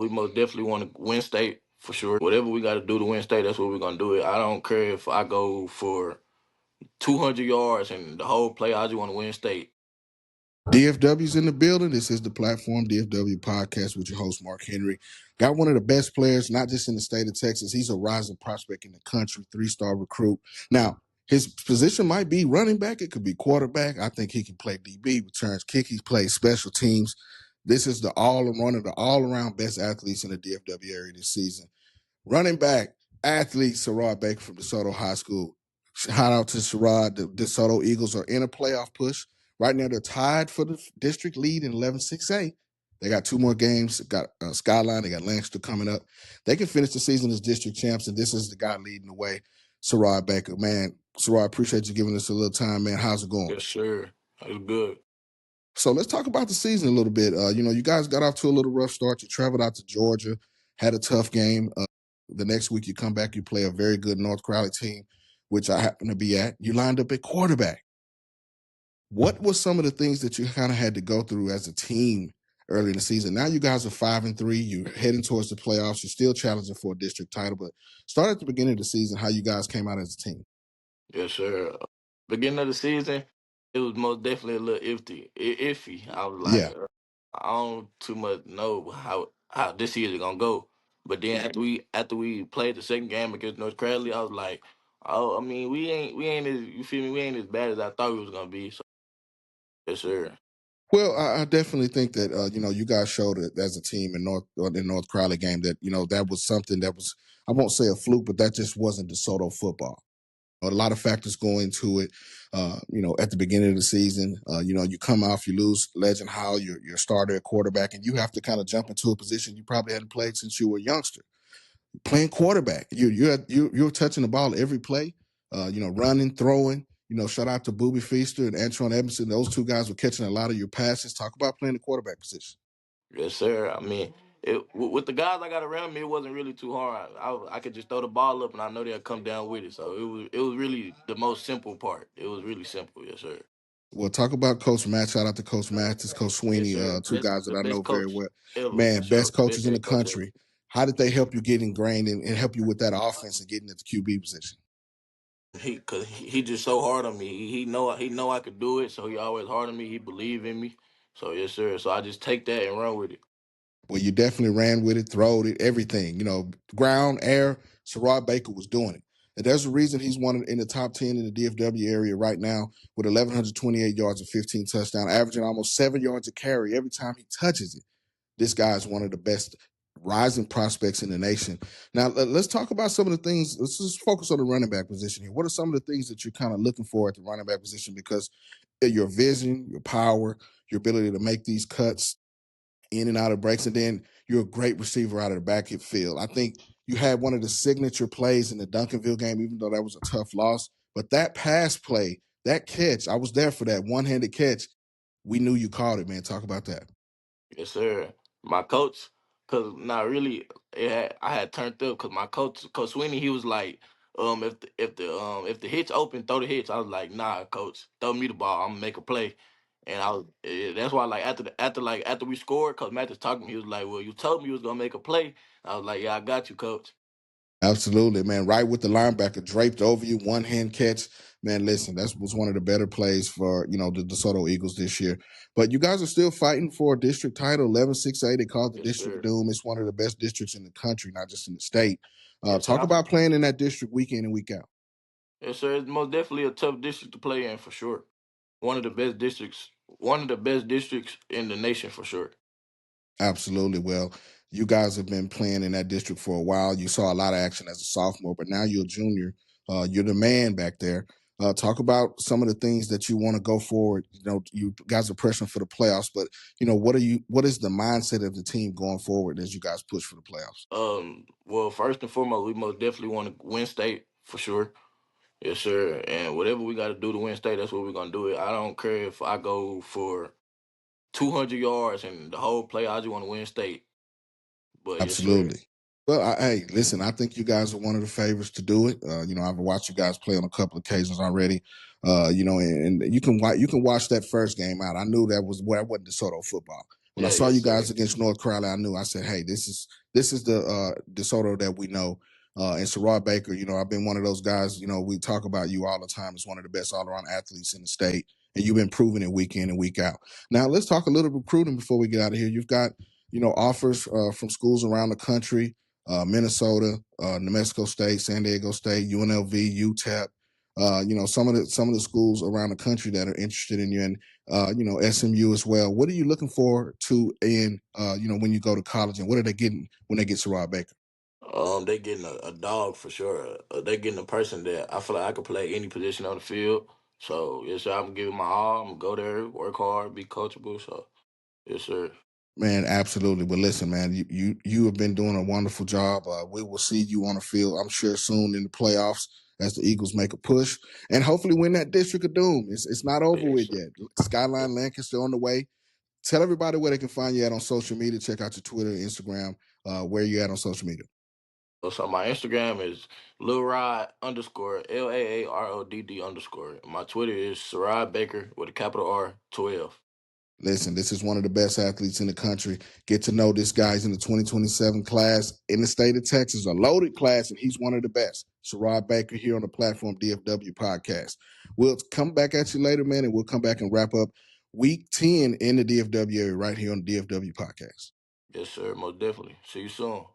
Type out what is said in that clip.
We most definitely want to win state for sure. Whatever we got to do to win state, that's what we're gonna do it. I don't care if I go for 200 yards and the whole play. I just want to win state. DFW's in the building. This is the platform, DFW Podcast, with your host, Mark Henry. Got one of the best players, not just in the state of Texas. He's a rising prospect in the country, 3-star recruit. Now, his position might be running back. It could be quarterback. I think he can play DB, returns kick. He plays special teams. This is one of the all-around best athletes in the DFW area this season. Running back, athlete, SaRod Baker from DeSoto High School. Shout out to SaRod. The DeSoto Eagles are in a playoff push. Right now, they're tied for the district lead in 11-6A. They got 2 more games. Got Skyline. They got Lancaster coming up. They can finish the season as district champs, and this is the guy leading the way, SaRod Baker. Man, SaRod, appreciate you giving us a little time, man. How's it going? Yes, sir. It's good. So let's talk about the season a little bit. You guys got off to a little rough start. You traveled out to Georgia, had a tough game. The next week you come back, you play a very good North Crowley team, which I happen to be at. You lined up at quarterback. What was some of the things that you kind of had to go through as a team early in the season? Now you guys are 5-3. You're heading towards the playoffs. You're still challenging for a district title. But start at the beginning of the season, how you guys came out as a team. Yes, sir. Beginning of the season, it was most definitely a little iffy. I was like, Yeah. I don't too much know how this season gonna go. But then after we played the second game against North Crowley, I was like, oh, I mean, we ain't as you feel me, we ain't as bad as I thought we was gonna be. So yes, sir. Well, I definitely think that you guys showed it as a team in North Crowley game that that was something that was, I won't say a fluke, but that just wasn't DeSoto football. A lot of factors go into it. At the beginning of the season, you come off, you lose Legend Howell, your starter at quarterback, and you have to kind of jump into a position you probably hadn't played since you were a youngster. Playing quarterback, you're touching the ball every play. Running, throwing. Shout out to Booby Feaster and Antron Edmondson. Those 2 guys were catching a lot of your passes. Talk about playing the quarterback position. Yes, sir. I mean, with the guys I got around me, it wasn't really too hard. I could just throw the ball up, and I know they'll come down with it. So it was really the most simple part. It was really simple. Yes, sir. Well, talk about Coach Matt. Shout out to Coach Mathis, Coach Yes, Sweeney, sir. 2 Best guys that the I know best very coach well. ever for Man, sure. best coaches Best in the head coach ever. country. How did they help you get ingrained and help you with that offense and getting at the QB position? Cause he just so hard on me. He know I could do it, so he always hard on me. He believe in me. So yes, sir. So I just take that and run with it. Well, you definitely ran with it, throwed it, everything. Ground, air. SaRod Baker was doing it. And there's a reason he's one in the top 10 in the DFW area right now with 1,128 yards and 15 touchdowns, averaging almost 7 yards a carry every time he touches it. This guy is one of the best rising prospects in the nation. Now, let's talk about some of the things. Let's just focus on the running back position here. What are some of the things that you're kind of looking for at the running back position? Because your vision, your power, your ability to make these cuts in and out of breaks, and then you're a great receiver out of the backfield. I think you had one of the signature plays in the Duncanville game, even though that was a tough loss. But that pass play, that catch, I was there for that one-handed catch. We knew you caught it, man. Talk about that. Yes, sir. My coach, cause not really, I had turned up because my Coach Sweeney, he was like, if the hitch open, throw the hitch. I was like, nah, coach, throw me the ball. I'm gonna make a play. And that's why like after we scored, Coach Mathis talking, he was like, well, you told me you was gonna make a play. I was like, yeah, I got you, coach. Absolutely, man. Right with the linebacker draped over you, one hand catch. Man, listen, that was one of the better plays for the DeSoto Eagles this year. But you guys are still fighting for a district title, 11-6A. They call it the Yes, District of sir. Doom. It's one of the best districts in the country, not just in the state. Yes, sir. Talk about playing in that district week in and week out. Yes, sir. It's most definitely a tough district to play in for sure. One of the best districts in the nation for sure. Absolutely. Well, you guys have been playing in that district for a while. You saw a lot of action as a sophomore, but now you're a junior. You're the man back there. Talk about some of the things that you want to go forward. You guys are pressing for the playoffs, but what is the mindset of the team going forward as you guys push for the playoffs? Well, first and foremost, we most definitely want to win state for sure. Yes, sir. And whatever we got to do to win state, that's what we're gonna do it. I don't care if I go for 200 yards and the whole play. I just want to win state. But yes, sir. Absolutely. Well, hey, listen, I think you guys are one of the favorites to do it. I've watched you guys play on a couple of occasions already. And you can watch that first game out. I knew that wasn't DeSoto football. When I Yeah, saw yes, you sir. guys against North Carolina, I knew. I said, "Hey, this is the DeSoto that we know." And SaRod Baker, I've been one of those guys. We talk about you all the time as one of the best all-around athletes in the state, and you've been proving it week in and week out. Now, let's talk a little recruiting before we get out of here. You've got offers from schools around the country: Minnesota, New Mexico State, San Diego State, UNLV, UTEP. Some of the schools around the country that are interested in you, and SMU as well. What are you looking for to in when you go to college, and what are they getting when they get SaRod Baker? They getting a dog for sure. They getting a person that I feel like I could play any position on the field. So yes, sir. I'm giving my all. I'm gonna go there, work hard, be coachable. So yes, sir. Man, absolutely. But listen, man, you have been doing a wonderful job. We will see you on the field, I'm sure, soon in the playoffs as the Eagles make a push and hopefully win that District of Doom. It's not over Yes, with sir. yet. Skyline Lancaster on the way. Tell everybody where they can find you at on social media. Check out your Twitter, Instagram, where you at on social media. So my Instagram is Lil Rod underscore LAARODD underscore. My Twitter is SaRod Baker with a capital R 12. Listen, this is one of the best athletes in the country. Get to know this guy's in the 2027 class in the state of Texas, a loaded class, and he's one of the best. SaRod Baker here on the platform DFW podcast. We'll come back at you later, man, and we'll come back and wrap up week 10 in the DFW area right here on the DFW podcast. Yes, sir. Most definitely. See you soon.